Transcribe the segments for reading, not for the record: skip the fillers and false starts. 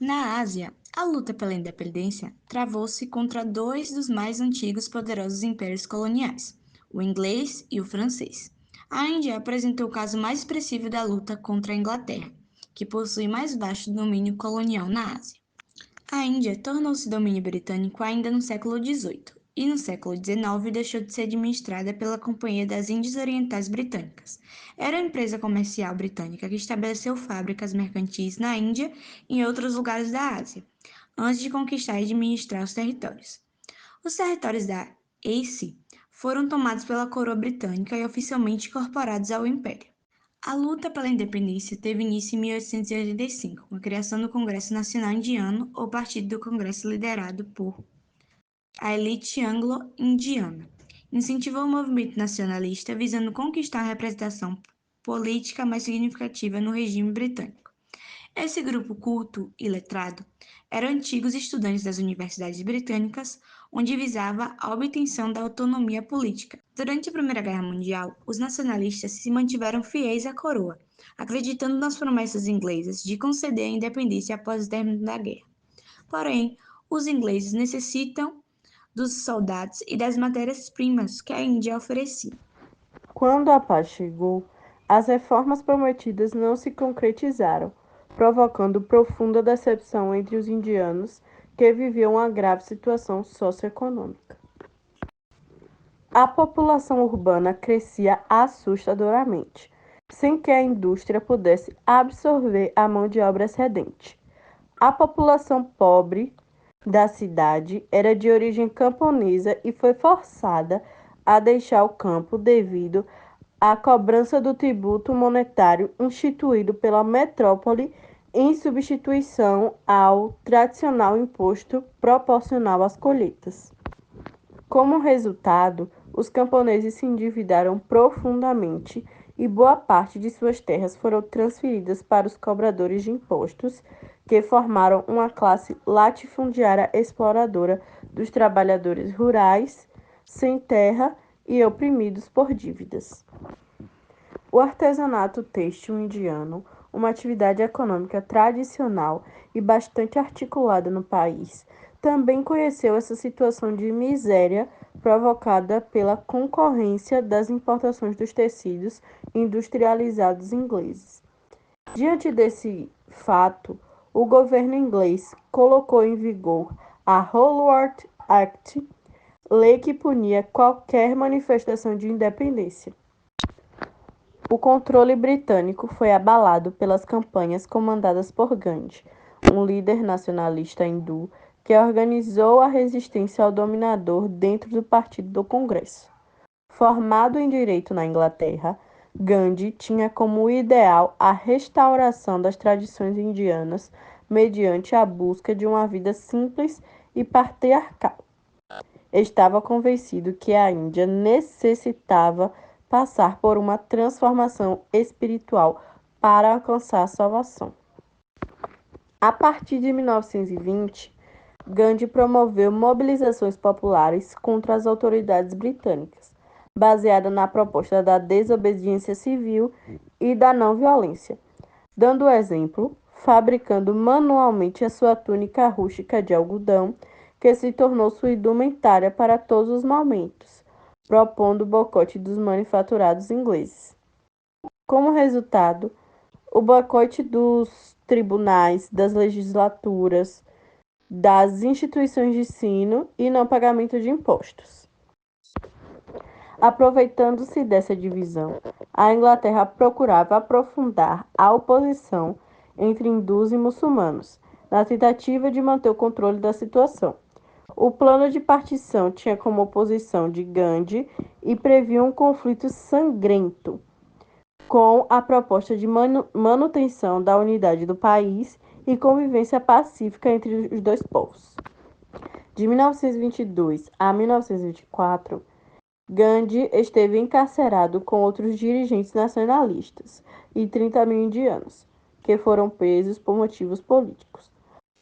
Na Ásia, a luta pela independência travou-se contra dois dos mais antigos e poderosos impérios coloniais, o inglês e o francês. A Índia apresentou o caso mais expressivo da luta contra a Inglaterra, que possui mais vasto domínio colonial na Ásia. A Índia tornou-se domínio britânico ainda no século XVIII e no século XIX deixou de ser administrada pela Companhia das Índias Orientais Britânicas. Era uma empresa comercial britânica que estabeleceu fábricas mercantis na Índia e em outros lugares da Ásia, antes de conquistar e administrar os territórios. Os territórios da ACE foram tomados pela coroa britânica e oficialmente incorporados ao Império. A luta pela independência teve início em 1885, com a criação do Congresso Nacional Indiano, ou Partido do Congresso liderado por a elite anglo-indiana. Incentivou o movimento nacionalista visando conquistar a representação política mais significativa no regime britânico. Esse grupo culto e letrado eram antigos estudantes das universidades britânicas, onde visava a obtenção da autonomia política. Durante a Primeira Guerra Mundial, os nacionalistas se mantiveram fiéis à coroa, acreditando nas promessas inglesas de conceder a independência após o término da guerra. Porém, os ingleses necessitam dos soldados e das matérias-primas que a Índia oferecia. Quando a paz chegou, as reformas prometidas não se concretizaram, provocando profunda decepção entre os indianos que viviam uma grave situação socioeconômica. A população urbana crescia assustadoramente, sem que a indústria pudesse absorver a mão de obra excedente. A população pobre da cidade era de origem camponesa e foi forçada a deixar o campo devido à cobrança do tributo monetário instituído pela metrópole em substituição ao tradicional imposto proporcional às colheitas. Como resultado, os camponeses se endividaram profundamente e boa parte de suas terras foram transferidas para os cobradores de impostos, que formaram uma classe latifundiária exploradora dos trabalhadores rurais, sem terra e oprimidos por dívidas. O artesanato têxtil indiano, uma atividade econômica tradicional e bastante articulada no país, também conheceu essa situação de miséria provocada pela concorrência das importações dos tecidos industrializados ingleses. Diante desse fato, o governo inglês colocou em vigor a Holloway Act, lei que punia qualquer manifestação de independência. O controle britânico foi abalado pelas campanhas comandadas por Gandhi, um líder nacionalista hindu que organizou a resistência ao dominador dentro do Partido do Congresso. Formado em direito na Inglaterra, Gandhi tinha como ideal a restauração das tradições indianas mediante a busca de uma vida simples e patriarcal. Estava convencido que a Índia necessitava passar por uma transformação espiritual para alcançar a salvação. A partir de 1920, Gandhi promoveu mobilizações populares contra as autoridades britânicas, baseada na proposta da desobediência civil e da não violência, dando o exemplo, fabricando manualmente a sua túnica rústica de algodão, que se tornou sua indumentária para todos os momentos, propondo o boicote dos manufaturados ingleses. Como resultado, o boicote dos tribunais, das legislaturas, das instituições de ensino e não pagamento de impostos. Aproveitando-se dessa divisão, a Inglaterra procurava aprofundar a oposição entre hindus e muçulmanos, na tentativa de manter o controle da situação. O plano de partição tinha como oposição de Gandhi e previa um conflito sangrento, com a proposta de manutenção da unidade do país e convivência pacífica entre os dois povos. De 1922 a 1924, Gandhi esteve encarcerado com outros dirigentes nacionalistas e 30 mil indianos, que foram presos por motivos políticos.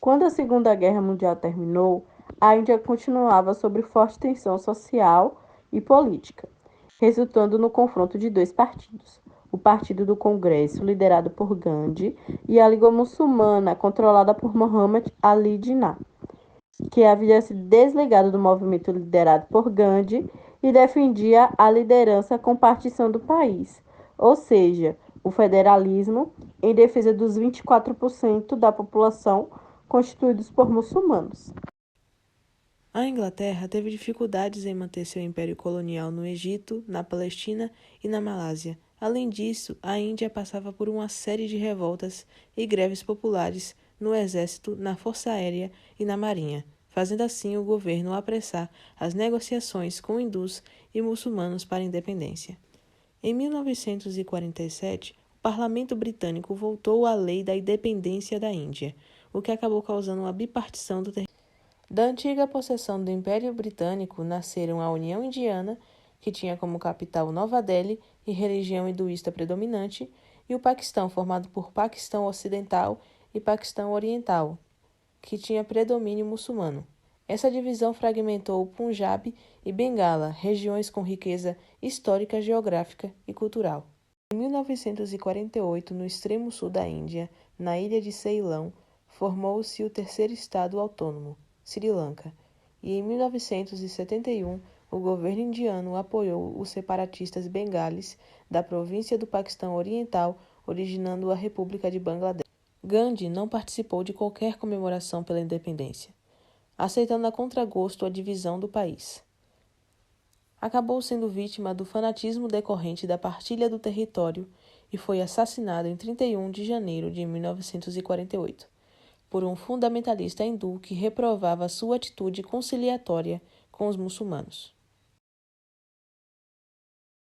Quando a Segunda Guerra Mundial terminou, a Índia continuava sob forte tensão social e política, resultando no confronto de dois partidos, o Partido do Congresso, liderado por Gandhi, e a Liga Muçulmana, controlada por Muhammad Ali Jinnah, que havia se desligado do movimento liderado por Gandhi e defendia a liderança com partição do país, ou seja, o federalismo, em defesa dos 24% da população constituídos por muçulmanos. A Inglaterra teve dificuldades em manter seu império colonial no Egito, na Palestina e na Malásia. Além disso, a Índia passava por uma série de revoltas e greves populares no exército, na força aérea e na marinha, fazendo assim o governo apressar as negociações com hindus e muçulmanos para a independência. Em 1947, o parlamento britânico votou a Lei da Independência da Índia, o que acabou causando uma bipartição do território. Da antiga possessão do Império Britânico nasceram a União Indiana, que tinha como capital Nova Delhi e religião hinduísta predominante, e o Paquistão, formado por Paquistão Ocidental e Paquistão Oriental, que tinha predomínio muçulmano. Essa divisão fragmentou o Punjab e Bengala, regiões com riqueza histórica, geográfica e cultural. Em 1948, no extremo sul da Índia, na ilha de Ceilão, formou-se o terceiro estado autônomo, Sri Lanka, e em 1971 o governo indiano apoiou os separatistas bengalis da província do Paquistão Oriental, originando a República de Bangladesh. Gandhi não participou de qualquer comemoração pela independência, aceitando a contragosto a divisão do país. Acabou sendo vítima do fanatismo decorrente da partilha do território e foi assassinado em 31 de janeiro de 1948. Por um fundamentalista hindu que reprovava sua atitude conciliatória com os muçulmanos.